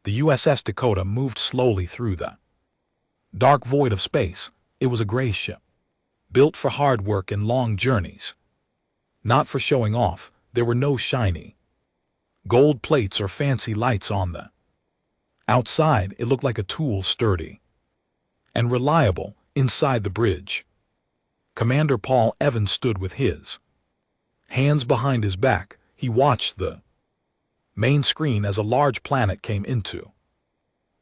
The USS Dakota moved slowly through the dark void of space. It was a gray ship, built for hard work and long journeys. Not for showing off. There were no shiny gold plates or fancy lights on the outside. It looked like a tool, sturdy and reliable. Inside the bridge, Commander Paul Evans stood with his hands behind his back. He watched the main screen as a large planet came into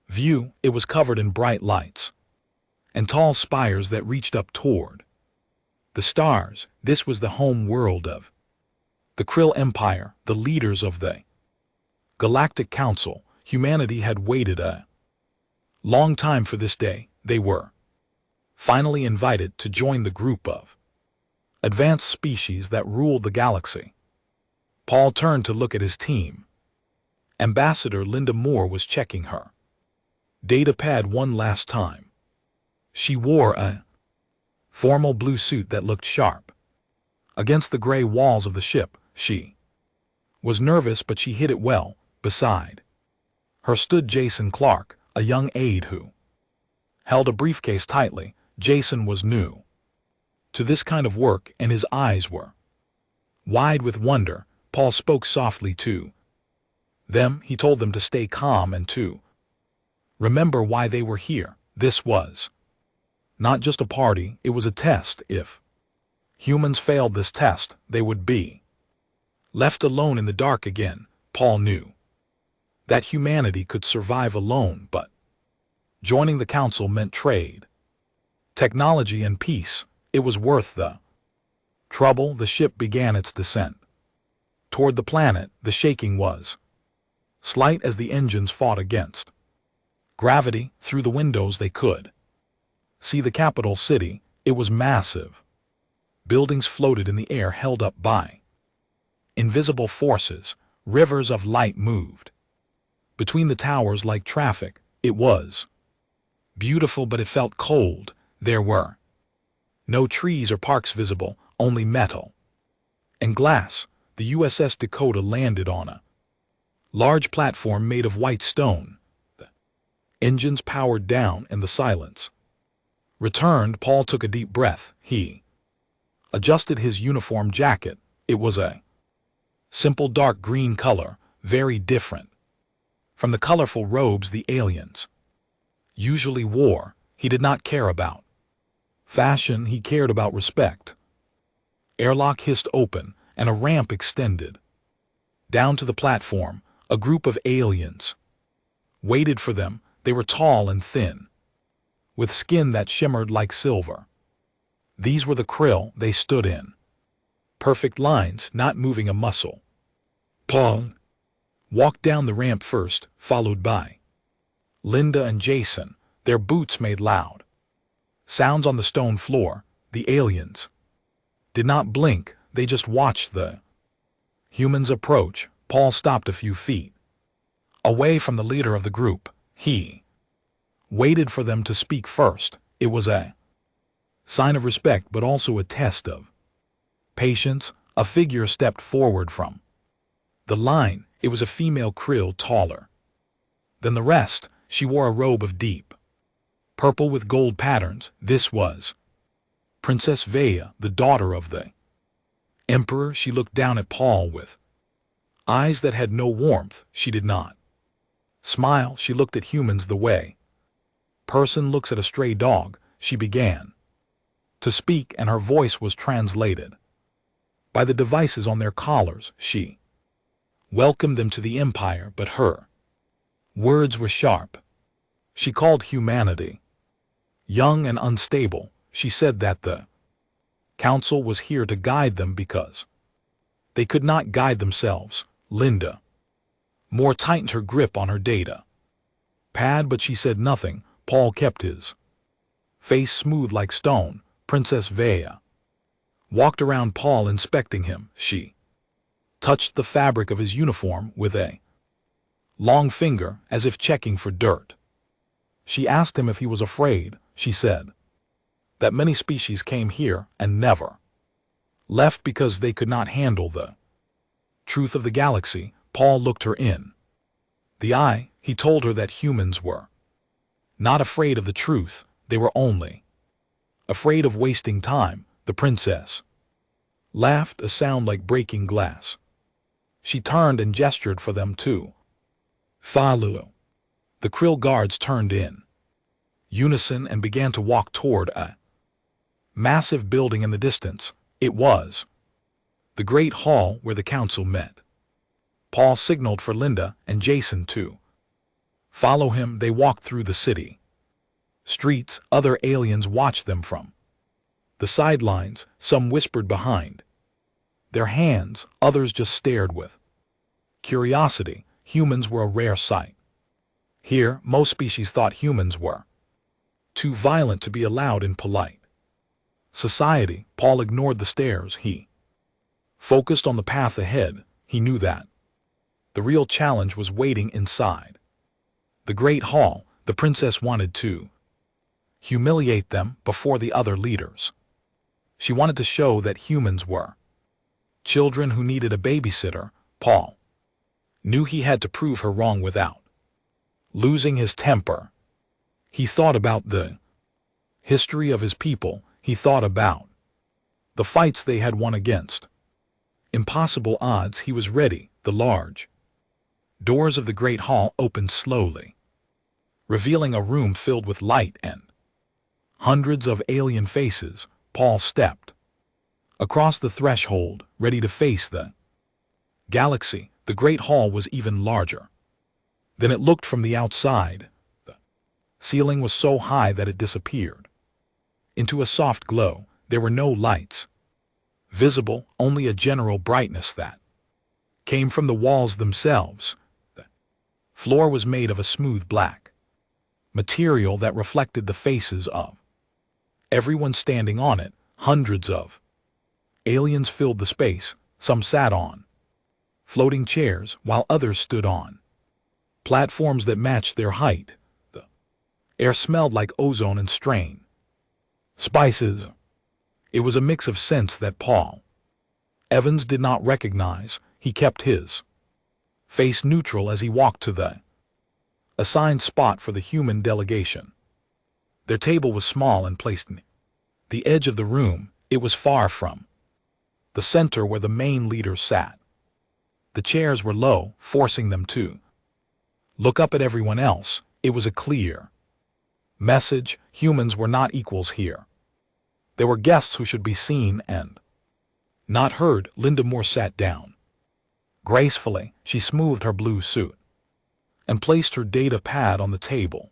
view. It was covered in bright lights and tall spires that reached up toward the stars. This was the home world of the Krill Empire, the leaders of the Galactic Council. Humanity had waited a long time for this day. They were finally invited to join the group of advanced species that ruled the galaxy. Paul turned to look at his team. Ambassador Linda Moore was checking her data pad one last time. She wore a formal blue suit that looked sharp against the gray walls of the ship. She was nervous, but she hid it well. Beside her stood Jason Clark, a young aide who held a briefcase tightly. Jason was new to this kind of work, and his eyes were wide with wonder. Paul spoke softly to them. He told them to stay calm and to remember why they were here. This was not just a party, it was a test. If humans failed this test, they would be left alone in the dark again. Paul knew that humanity could survive alone, but joining the council meant trade, technology, and peace. It was worth the trouble. The ship began its descent toward the planet. The shaking was slight as the engines fought against gravity. Through the windows they could see the capital city. It was massive. Buildings floated in the air, held up by invisible forces. Rivers of light moved between the towers like traffic. It was beautiful, but it felt cold. There were no trees or parks visible, only metal and glass. The USS Dakota landed on a large platform made of white stone. The engines powered down and the silence returned. Paul took a deep breath. He adjusted his uniform jacket. It was a simple dark green color, very different from the colorful robes the aliens usually wore. He did not care about fashion, he cared about respect. Airlock hissed open and a ramp extended down to the platform. A group of aliens waited for them. They were tall and thin, with skin that shimmered like silver. These were the Krill. They stood in perfect lines, not moving a muscle. Paul walked down the ramp first, followed by Linda and Jason. Their boots made loud sounds on the stone floor. The aliens did not blink. They just watched the humans approach. Paul stopped a few feet away from the leader of the group. He waited for them to speak first. It was a sign of respect, but also a test of patience. A figure stepped forward from the line. It was a female Krill, taller than the rest. She wore a robe of deep purple with gold patterns. This was Princess Vaya, the daughter of the Emperor. She looked down at Paul with eyes that had no warmth. She did not smile. She looked at humans the way person looks at a stray dog. She began to speak, and her voice was translated by the devices on their collars. She welcomed them to the Empire, but her words were sharp. She called humanity young and unstable. She said that the Council was here to guide them because they could not guide themselves. Linda Moore tightened her grip on her data pad, but she said nothing. Paul kept his face smooth like stone. Princess Vaya walked around Paul, inspecting him. She touched the fabric of his uniform with a long finger, as if checking for dirt. She asked him if he was afraid. She said that many species came here and never left because they could not handle the truth of the galaxy. Paul looked her in the eye. He told her that humans were not afraid of the truth, they were only afraid of wasting time. The princess laughed, a sound like breaking glass. She turned and gestured for them to follow. The Krill guards turned in unison and began to walk toward a massive building in the distance. It was the great hall where the council met. Paul signaled for Linda and Jason to follow him. They walked through the city streets. Other aliens watched them from the sidelines. Some whispered behind their hands, others just stared with curiosity. Humans were a rare sight. Here, most species thought humans were too violent to be allowed in polite society. Paul ignored the stares. He focused on the path ahead. He knew that the real challenge was waiting inside the great hall. The princess wanted to humiliate them before the other leaders. She wanted to show that humans were children who needed a babysitter. Paul knew he had to prove her wrong without losing his temper. He thought about the history of his people. He thought about the fights they had won against impossible odds. He was ready. The large doors of the great hall opened slowly, revealing a room filled with light and hundreds of alien faces. Paul stepped across the threshold, ready to face the galaxy. The great hall was even larger than it looked from the outside. The ceiling was so high that it disappeared into a soft glow. There were no lights visible, only a general brightness that came from the walls themselves. The floor was made of a smooth black material that reflected the faces of everyone standing on it. Hundreds of aliens filled the space. Some sat on floating chairs, while others stood on platforms that matched their height. The air smelled like ozone and strain spices. It was a mix of scents that Paul Evans did not recognize. He kept his face neutral as he walked to the assigned spot for the human delegation. Their table was small and placed in the edge of the room. It was far from the center where the main leaders sat. The chairs were low, forcing them to look up at everyone else. It was a clear message. Humans were not equals here. They were guests who should be seen and not heard. Linda Moore sat down gracefully. She smoothed her blue suit and placed her data pad on the table.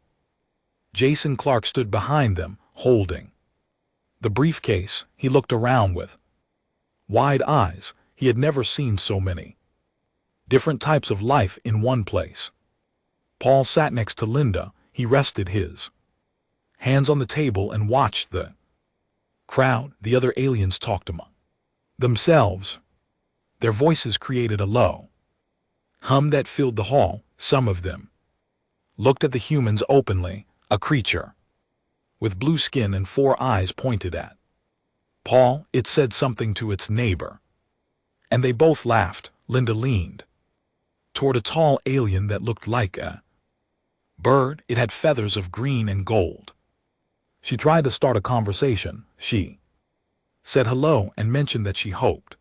Jason Clark stood behind them, holding the briefcase. He looked around with wide eyes. He had never seen so many different types of life in one place. Paul sat next to Linda. He rested his hands on the table and watched the crowd. The other aliens talked among themselves. Their voices created a low hum that filled the hall. Some of them looked at the humans openly. A creature with blue skin and 4 eyes pointed at Paul. It said something to its neighbor, and they both laughed. Linda leaned toward a tall alien that looked like a bird. It had feathers of green and gold. She tried to start a conversation. She said hello and mentioned that she hoped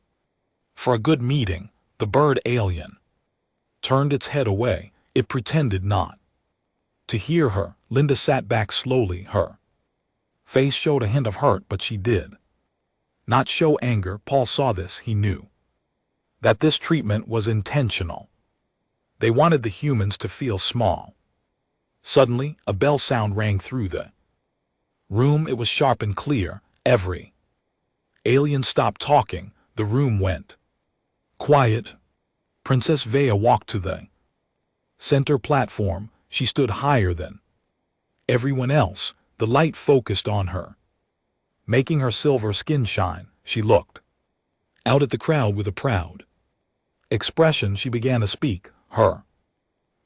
for a good meeting. The bird alien turned its head away. It pretended not to hear her. Linda sat back slowly. Her face showed a hint of hurt, but she did not show anger. Paul saw this. He knew that this treatment was intentional. They wanted the humans to feel small. Suddenly, a bell sound rang through the room. It was sharp and clear. Every alien stopped talking. The room went quiet. Princess Vea walked to the center platform. She stood higher than everyone else. The light focused on her, making her silver skin shine. She looked out at the crowd with a proud expression. She began to speak. Her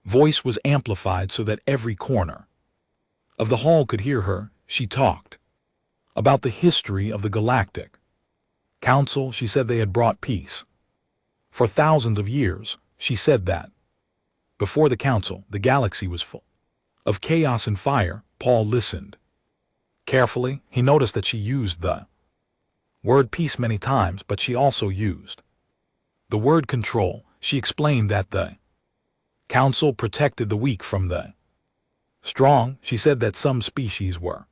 voice was amplified so that every corner of the hall could hear her. She talked about the history of the Galactic Council. She said they had brought peace for thousands of years. She said that Before the council, the galaxy was full of chaos and fire. Paul listened. Carefully, he noticed that she used the word peace many times, but she also used the word control. She explained that the council protected the weak from the strong. She said that some species were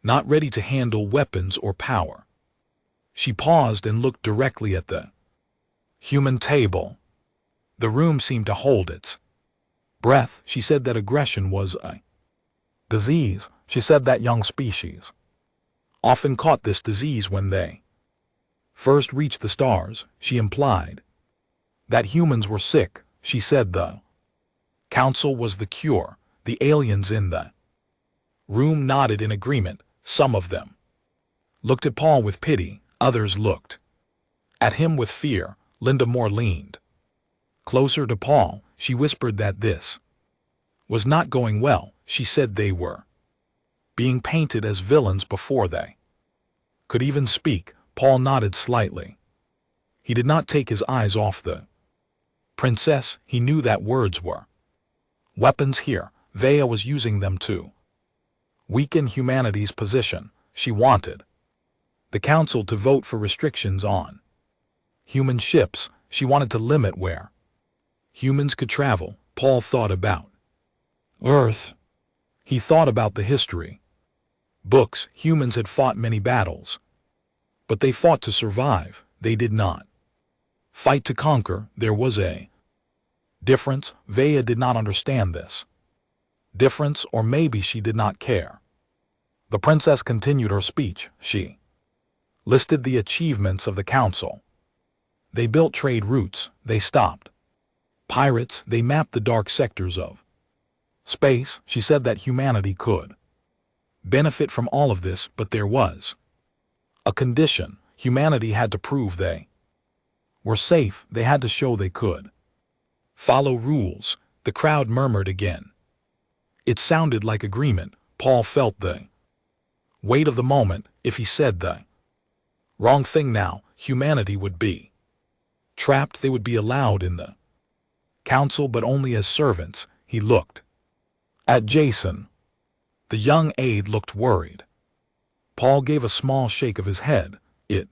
not ready to handle weapons or power. She paused and looked directly at the human table. The room seemed to hold its breath. She said that aggression was a disease. She said that young species often caught this disease when they first reached the stars. She implied that humans were sick. She said the council was the cure. The aliens in the room nodded in agreement. Some of them looked at Paul with pity. Others looked at him with fear. Linda Moore leaned closer to Paul. She whispered that this was not going well. She said they were being painted as villains before they could even speak. Paul nodded slightly. He did not take his eyes off the princess. He knew that words were weapons here. Vaya was using them to weaken humanity's position. She wanted the council to vote for restrictions on human ships. She wanted to limit where humans could travel. Paul thought about Earth. He thought about the history books. Humans had fought many battles, but they fought to survive. They did not fight to conquer. There was a difference. Vaya did not understand this difference, or maybe she did not care. The princess continued her speech. She listed the achievements of the council. They built trade routes. They stopped pirates. They mapped the dark sectors of space. She said that humanity could benefit from all of this, but there was a condition. Humanity had to prove they were safe. They had to show they could follow rules. The crowd murmured again. It sounded like agreement. Paul felt the weight of the moment. If he said the wrong thing now, humanity would be trapped. They would be allowed in the council, but only as servants. He looked at Jason. The young aide looked worried. Paul gave a small shake of his head. It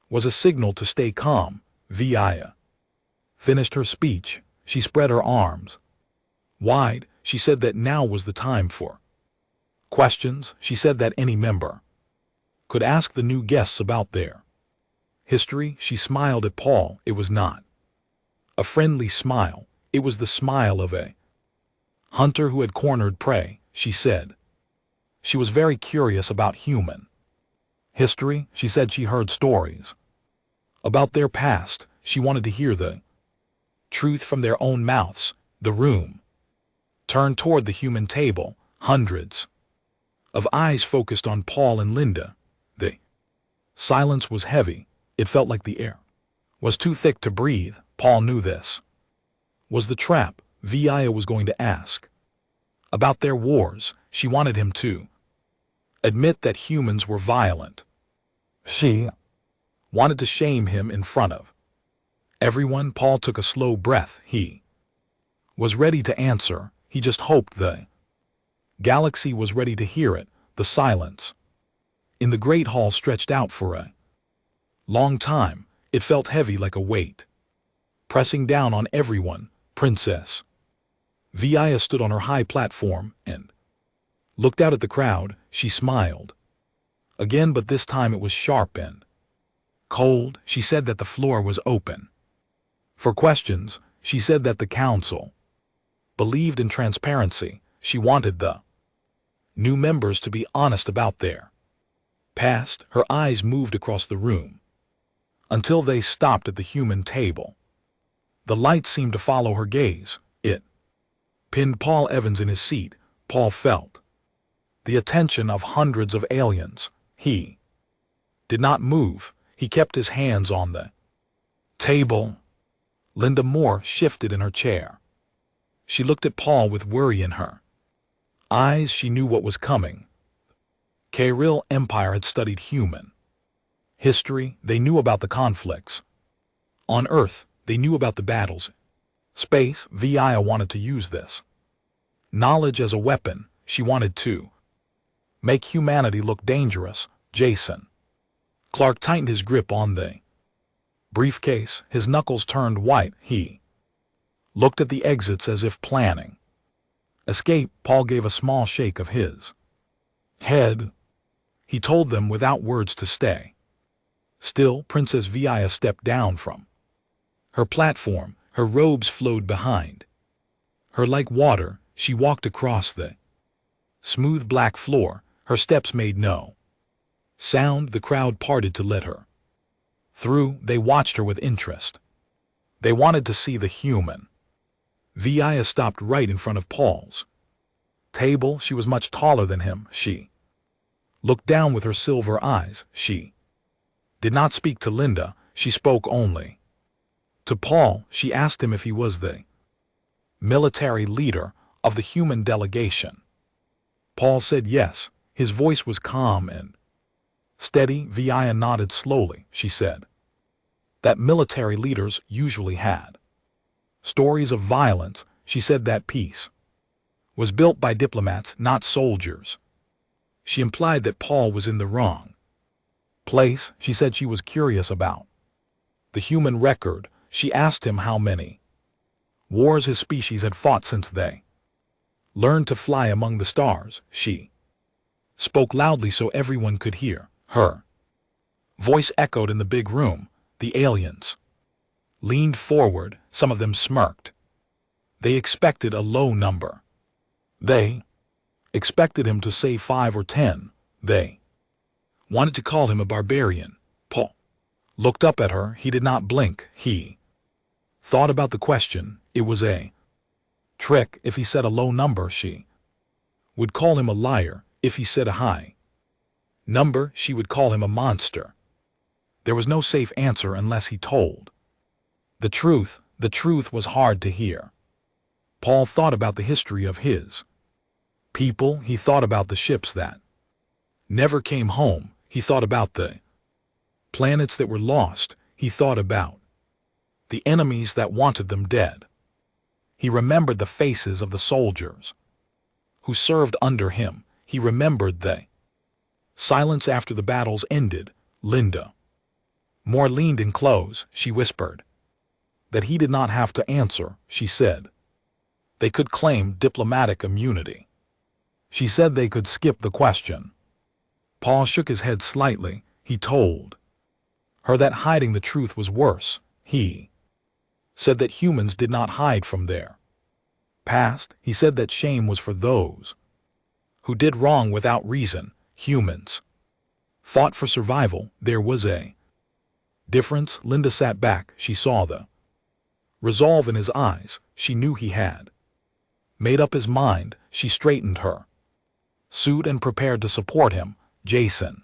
was a signal to stay calm. Vaya finished her speech. She spread her arms wide. She said that now was the time for questions. She said that any member could ask the new guests about their history. She smiled at Paul. It was not a friendly smile. It was the smile of a hunter who had cornered prey. She said she was very curious about human history. She said she heard stories about their past. She wanted to hear the truth from their own mouths. The room turned toward the human table. Hundreds of eyes focused on Paul and Linda. The silence was heavy. It felt like the air was too thick to breathe. Paul knew this was the trap. Vaya was going to ask about their wars. She wanted him to admit that humans were violent. She wanted to shame him in front of everyone. Paul took a slow breath. He was ready to answer. He just hoped the galaxy was ready to hear it. The silence in the great hall stretched out for a long time. It felt heavy, like a weight pressing down on everyone. Princess Vaya stood on her high platform and looked out at the crowd. She smiled again, but this time it was sharp and cold. She said that the floor was open for questions. She said that the council believed in transparency. She wanted the new members to be honest about their past. Her eyes moved across the room until they stopped at the human table. The light seemed to follow her gaze. It pinned Paul Evans in his seat. Paul felt the attention of hundreds of aliens. He did not move. He kept his hands on the table. Linda Moore shifted in her chair. She looked at Paul with worry in her eyes. She knew what was coming. Kyril Empire had studied human history. They knew about the conflicts on Earth. They knew about the battles Space, Via wanted to use this knowledge as a weapon. She wanted to make humanity look dangerous. Jason. Clark tightened his grip on the briefcase. His knuckles turned white. He looked at the exits as if planning escape. Paul gave a small shake of his head. He told them without words to stay still. Princess Via stepped down from her platform. Her robes flowed behind her like water. She walked across the smooth black floor. Her steps made no sound. The crowd parted to let her through. They watched her with interest. They wanted to see the human. Via stopped right in front of Paul's table. She was much taller than him. She looked down with her silver eyes. She did not speak to Linda. She spoke only to Paul. She asked him if he was the military leader of the human delegation. Paul said yes. His voice was calm and steady. Via nodded slowly. She said that military leaders usually had stories of violence. She said that peace was built by diplomats, not soldiers. She implied that Paul was in the wrong place. She said she was curious about the human record. She asked him how many wars his species had fought since they learned to fly among the stars. She spoke loudly so everyone could hear. Her voice echoed in the big room. The aliens leaned forward. Some of them smirked. They expected a low number. They expected him to say 5 or 10. They wanted to call him a barbarian. Paul looked up at her. He did not blink. He thought about the question. It was a trick. If he said a low number, she would call him a liar. If he said a high number, she would call him a monster. There was no safe answer unless he told the truth. The truth was hard to hear. Paul thought about the history of his people. He thought about the ships that never came home. He thought about the planets that were lost. He thought about the enemies that wanted them dead. He remembered the faces of the soldiers who served under him. He remembered the silence after the battles ended. Linda Moore leaned in close. She whispered that he did not have to answer. She said they could claim diplomatic immunity. She said they could skip the question. Paul shook his head slightly. He told her that hiding the truth was worse. He said that humans did not hide from their past. He said that shame was for those who did wrong without reason. Humans fought for survival. There was a difference. Linda sat back. She saw the resolve in his eyes. She knew he had made up his mind. She straightened her suit and prepared to support him. Jason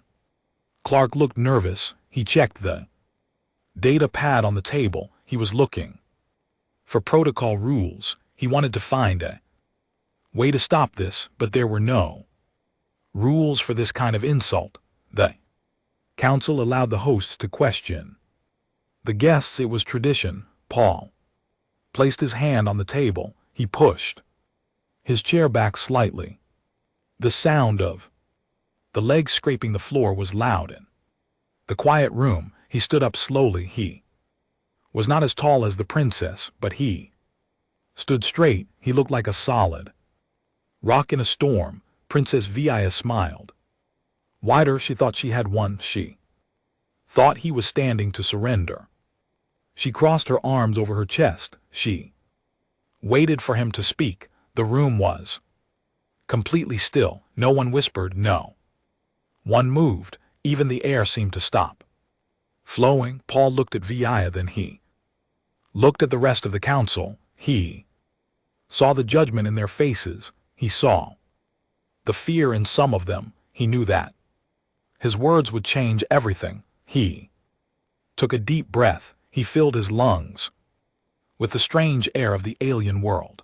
Clark looked nervous. He checked the data pad on the table. He was looking for protocol rules. He wanted to find a way to stop this, but there were no rules for this kind of insult. The council allowed the hosts to question the guests. It was tradition. Paul placed his hand on the table. He pushed his chair back slightly. The sound of the legs scraping the floor was loud in the quiet room. He stood up slowly. He was not as tall as the princess, but he stood straight. He looked like a solid rock in a storm. Princess Via smiled wider. She thought she had won. She thought he was standing to surrender. She crossed her arms over her chest. She waited for him to speak. The room was completely still. No one whispered. No one moved. Even the air seemed to stop flowing. Paul looked at Via. Then he looked at the rest of the council. He saw the judgment in their faces. He saw the fear in some of them. He knew that his words would change everything. He took a deep breath. He filled his lungs with the strange air of the alien world.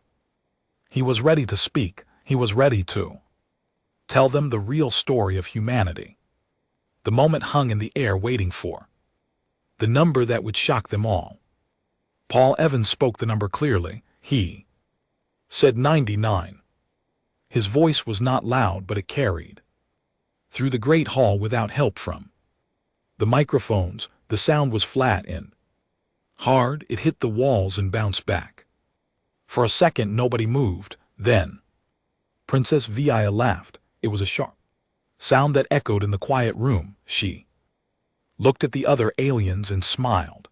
He was ready to speak. He was ready to tell them the real story of humanity. The moment hung in the air, waiting for the number that would shock them all. Paul Evans spoke the number clearly. He said 99. His voice was not loud, but it carried through the great hall without help from the microphones. The sound was flat and hard. It hit the walls and bounced back. For a second nobody moved. Then Princess Via laughed. It was a sharp sound that echoed in the quiet room. She looked at the other aliens and smiled.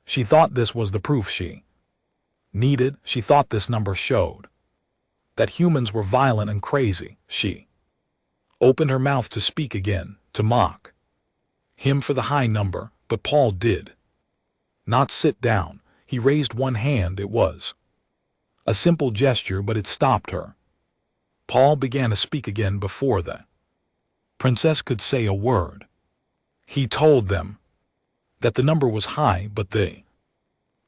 She thought this was the proof she needed. She thought this number showed that humans were violent and crazy. She opened her mouth to speak again, to mock him for the high number, but Paul did not sit down. He raised one hand. It was a simple gesture, but it stopped her. Paul began to speak again before the princess could say a word. He told them that the number was high, but the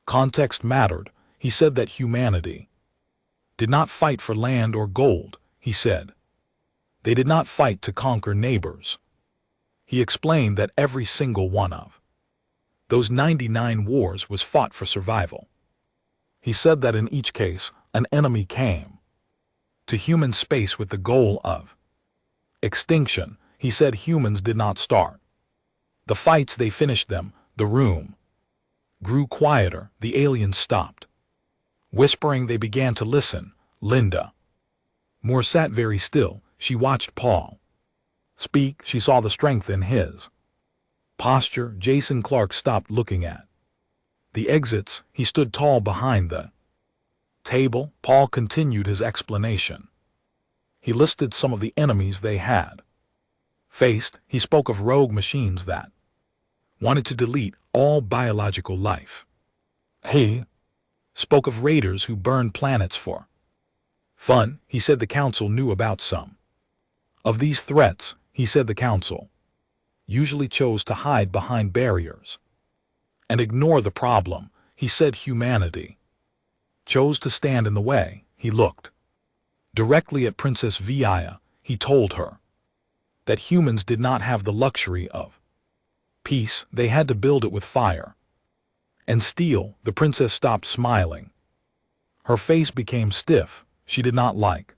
context mattered. He said that humanity did not fight for land or gold. He said they did not fight to conquer neighbors. He explained that every single one of those 99 wars was fought for survival. He said that in each case, an enemy came to human space with the goal of extinction. He said humans did not start the fights, they finished them. The room grew quieter. The aliens stopped whispering. They began to listen. Linda Moore sat very still. She watched Paul speak. She saw the strength in his posture. Jason Clark stopped looking at the exits. He stood tall behind the table. Paul continued his explanation. He listed some of the enemies they had faced. He spoke of rogue machines that wanted to delete all biological life. He spoke of raiders who burned planets for fun. He said the council knew about some of these threats. He said the council usually chose to hide behind barriers and ignore the problem. He said humanity chose to stand in the way. He looked directly at Princess Via. He told her that humans did not have the luxury of peace. They had to build it with fire and steel. The princess stopped smiling. Her face became stiff. She did not like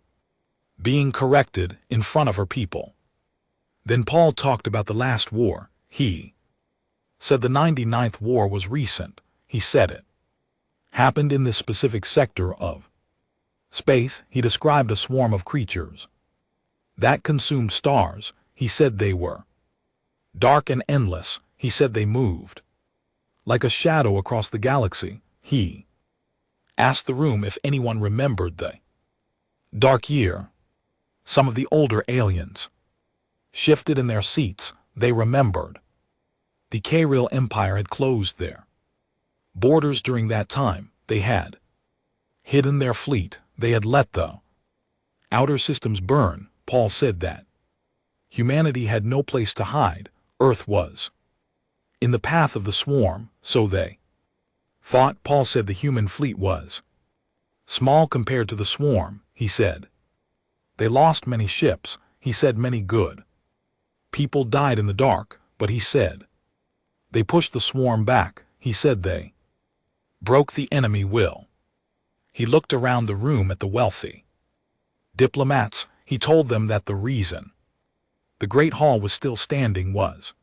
being corrected in front of her people. Then Paul talked about the last war. He said the 99th war was recent. He said it happened in this specific sector of space. He described a swarm of creatures that consumed stars. He said they were dark and endless. He said they moved like a shadow across the galaxy. He asked the room if anyone remembered the dark year. Some of the older aliens shifted in their seats. They remembered the Kariel Empire had closed their borders during that time. They had hidden their fleet. They had let the outer systems burn. Paul said that humanity had no place to hide. Earth was in the path of the swarm, so they fought. Paul said the human fleet was small compared to the swarm. He said they lost many ships. He said many good people died in the dark, but he said they pushed the swarm back. He said they broke the enemy will. He looked around the room at the wealthy diplomats. He told them that the reason the Great Hall was still standing was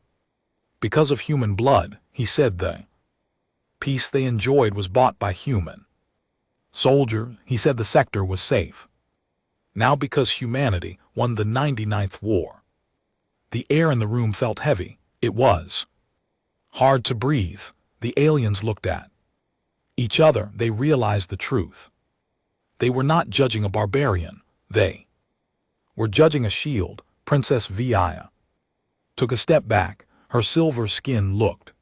because of human blood. He said the peace they enjoyed was bought by human soldiers. He said the sector was safe now because humanity won the 99th war. The air in the room felt heavy. It was hard to breathe. The aliens looked at each other. They realized the truth. They were not judging a barbarian. They were judging a shield. Princess Via took a step back. Her silver skin looked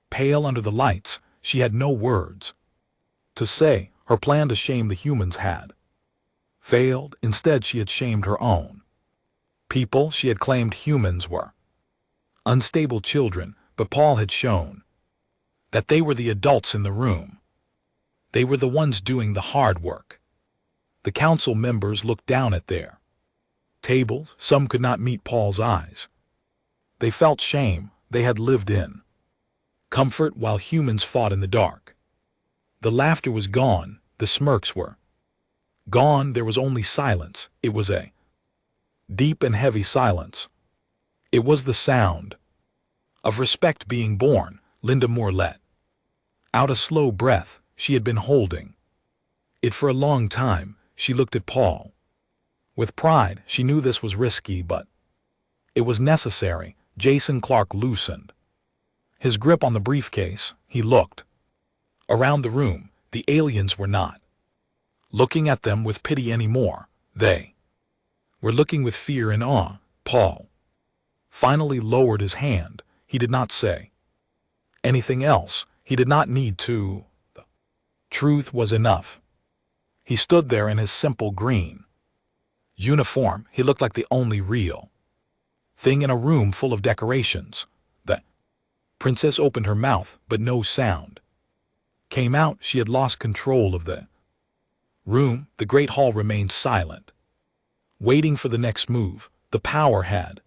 pale under the lights. She had no words to say. Her plan to shame the humans had failed. Instead, she had shamed her own people. She had claimed humans were unstable children, but Paul had shown that they were the adults in the room. They were the ones doing the hard work. The council members looked down at their tables. Some could not meet Paul's eyes. They felt shame. They had lived in comfort while humans fought in the dark. The laughter was gone, the smirks were gone, there was only silence. It was a deep and heavy silence. It was the sound of respect being born. Linda Moore let out a slow breath. She had been holding it for a long time. She looked at Paul with pride. She knew this was risky, but it was necessary. Jason Clark loosened his grip on the briefcase. He looked around the room. The aliens were not looking at them with pity anymore. They were looking with fear and awe. Paul finally lowered his hand. He did not say anything else. He did not need to. The truth was enough. He stood there in his simple green uniform. He looked like the only real thing in a room full of decorations. The princess opened her mouth, but no sound came out. She had lost control of the room. The great hall remained silent, waiting for the next move. The power had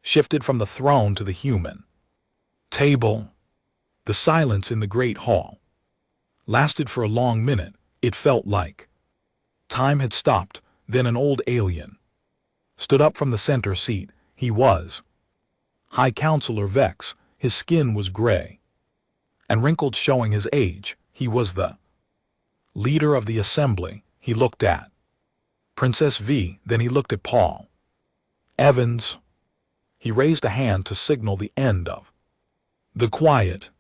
shifted from the throne to the human table. The silence in the great hall lasted for a long minute. It felt like time had stopped. Then an old alien stood up from the center seat. He was High Counselor Vex. His skin was gray and wrinkled, showing his age. He was the leader of the assembly. He looked at Princess V, then he looked at Paul Evans. He raised a hand to signal the end of the quiet.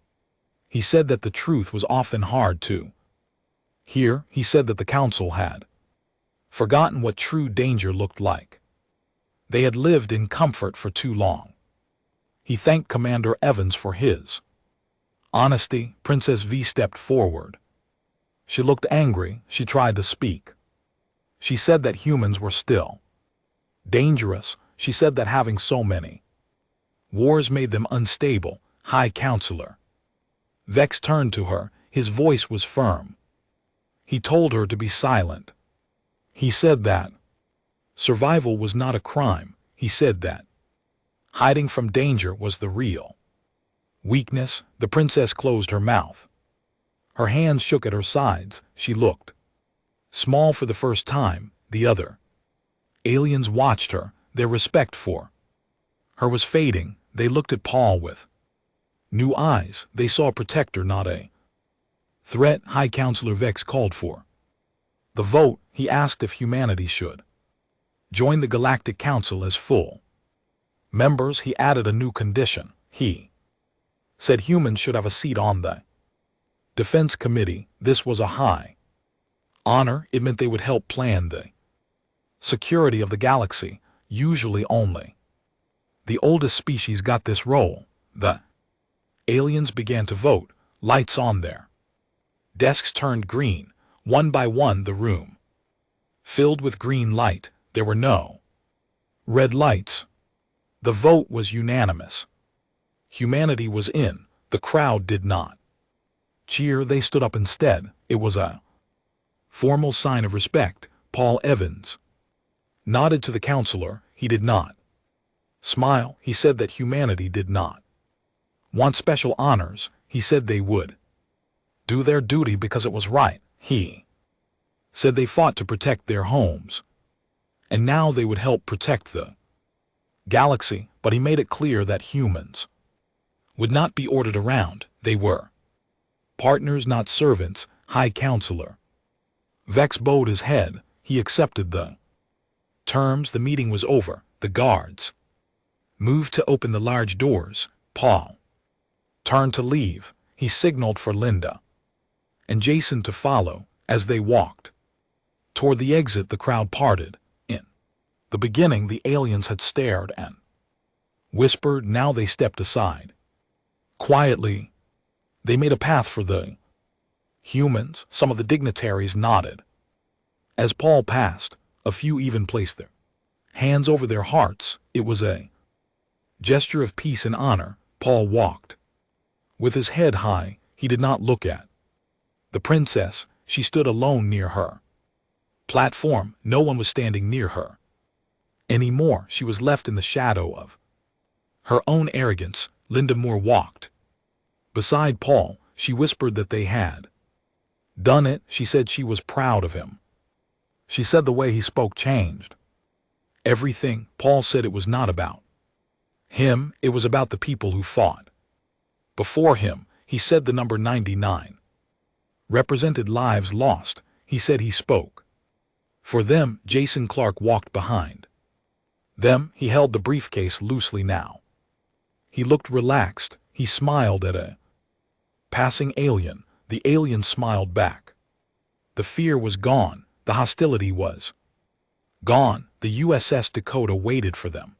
He said that the truth was often hard to hear. He said that the council had forgotten what true danger looked like. They had lived in comfort for too long. He thanked Commander Evans for his honesty. Princess V stepped forward. She looked angry. She tried to speak. She said that humans were still dangerous. She said that having so many wars made them unstable. High Counselor Vex turned to her. His voice was firm. He told her to be silent. He said that survival was not a crime. He said that hiding from danger was the real weakness. The princess closed her mouth. Her hands shook at her sides. She looked small for the first time. The other aliens watched her. Their respect for her was fading. They looked at Paul with new eyes. They saw a protector, not a threat. High Counselor Vex called for the vote. He asked if humanity should join the Galactic Council as full members. He added a new condition. He said humans should have a seat on the Defense Committee. This was a high honor. It meant they would help plan the security of the galaxy. Usually only the oldest species got this role. The aliens began to vote. Lights on their desks turned green. One by one the room filled with green light. There were no red lights. The vote was unanimous. Humanity was in. The crowd did not cheer. They stood up instead. It was a formal sign of respect. Paul Evans nodded to the counselor. He did not smile. He said that humanity did not want special honors. He said they would do their duty because it was right. He said they fought to protect their homes, and now they would help protect the galaxy. But he made it clear that humans would not be ordered around. They were partners, not servants. High Counselor Vex bowed his head. He accepted the terms. The meeting was over. The guards moved to open the large doors. Paul turned to leave. He signaled for Linda and Jason to follow. As they walked toward the exit, the crowd parted. In the beginning, the aliens had stared and whispered. Now they stepped aside. Quietly, they made a path for the humans. Some of the dignitaries nodded. As Paul passed, a few even placed their hands over their hearts. It was a gesture of peace and honor. Paul walked with his head high. He did not look at the princess. She stood alone near her platform. No one was standing near her anymore. She was left in the shadow of her own arrogance. Linda Moore walked beside Paul. She whispered that they had Done it, she said. She was proud of him. She said the way he spoke changed everything. Paul said it was not about him, it was about the people who fought before him. He said the number 99 represented lives lost. He said he spoke for them. Jason Clarke walked behind them. He held the briefcase loosely now. He looked relaxed. He smiled at a passing alien. The alien smiled back. The fear was gone. The hostility was gone. The USS Dakota waited for them.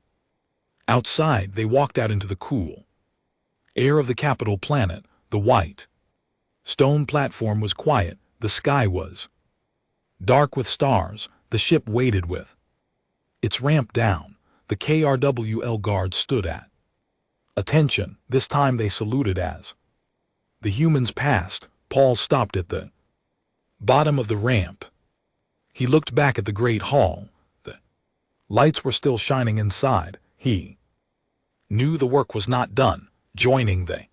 Outside, they walked out into the cool air of the capital planet. The white stone platform was quiet. The sky was dark with stars. The ship waited with its ramp down. The KRWL guards stood at attention. This time they saluted as the humans passed. Paul stopped at the bottom of the ramp. He looked back at the great hall. The lights were still shining inside. He knew the work was not done. Joining the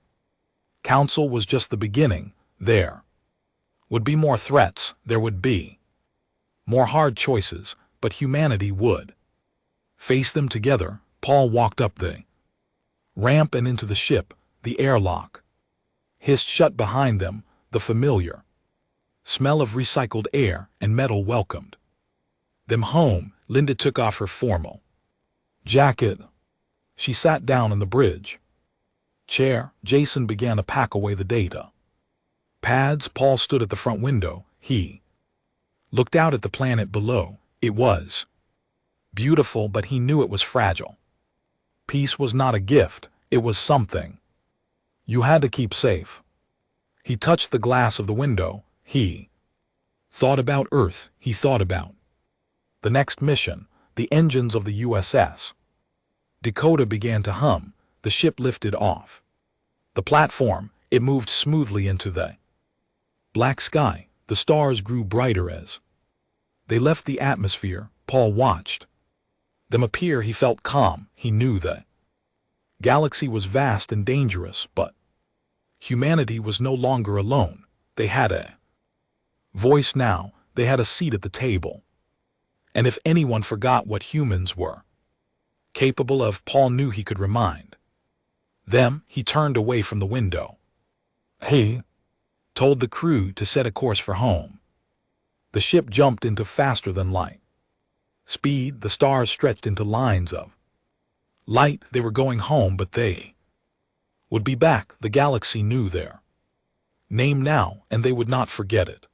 council was just the beginning. There would be more threats. There would be more hard choices, but humanity would face them together. Paul walked up the ramp and into the ship. The airlock hissed shut behind them. The familiar smell of recycled air and metal welcomed them home. Linda took off her formal jacket. She sat down on the bridge chair. Jason began to pack away the data pads. Paul stood at the front window. He looked out at the planet below. It was beautiful, but he knew it was fragile. Peace was not a gift. It was something you had to keep safe. He touched the glass of the window. He thought about Earth. He thought about the next mission. The engines of the USS Dakota began to hum. The ship lifted off the platform. It moved smoothly into the black sky. The stars grew brighter as they left the atmosphere. Paul watched them appear. He felt calm. He knew the galaxy was vast and dangerous, but humanity was no longer alone. They had a voice now. They had a seat at the table. And if anyone forgot what humans were capable of, Paul knew he could remind them. He turned away from the window. He told the crew to set a course for home. The ship jumped into faster than light speed. The stars stretched into lines of light. They were going home, but they would be back. The galaxy knew their name now, and they would not forget it.